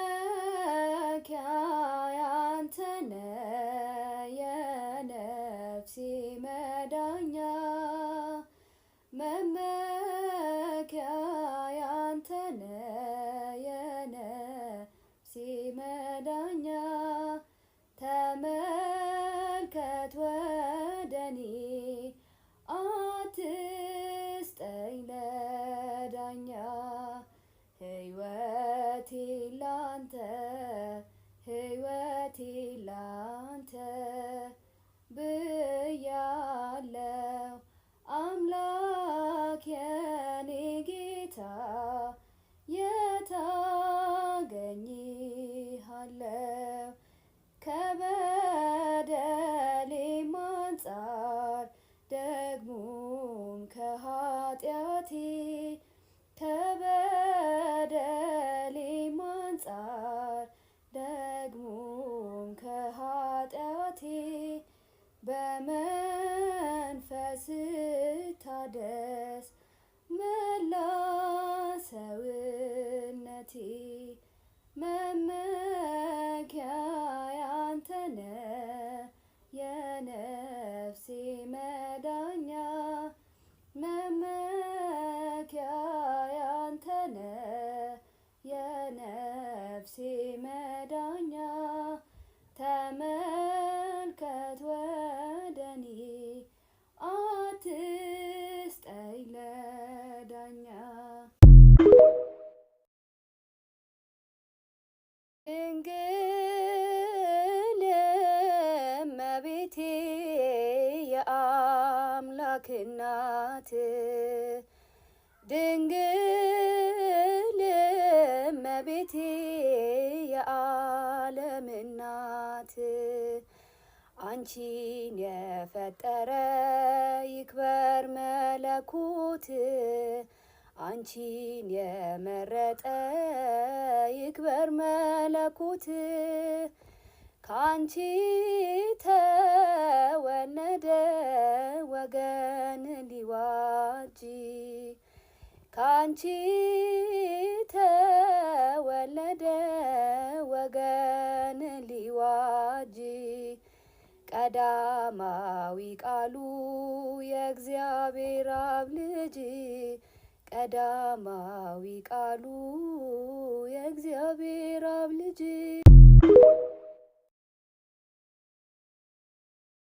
መመኪያ ያንተነ የነፍሴ መዳኛ መመኪያ ያንተነ የነፍሴ መዳኛ ተመልከት ወደኔ አትስጠኝ ለዳኛ ሕይወቴ ላንተ ሕይወቴ ላንተ ብያለው አምላክ የኔ ጌታ የት አገኝሃለው ከበደሌም አንጻር ደግሞም ከኃጢአቴ ከበደሌም አንጻር ደግሞም ከኃጢአቴ በመንፈስ ታደስ መላ ሰውነቴ መመኪያ ያንተነ የነፍሴ መዳኛ መመኪያ ያንተነ የነፍሴ መዳኛ ተመልከት ወደኔ አትስጠኝ ለዳኛ ድንግል እመቤቴ የአምላክ እናት ድንግል እመቤቴ የዓለም እናት አንቺን የፈጠረ ይክበር መለኮት አንቺን የመረጠ ይክበር መለኮት ካንቺ ተወለደ ወገን ሊዋጅ ካንቺ ተወለደ ወገን ሊዋጅ ቀዳማዊ ቃሉ የእግዚአብሔር አብ ልጅ ቀዳማዊ ቃሉ የእግዚአብሔር አብ ልጅ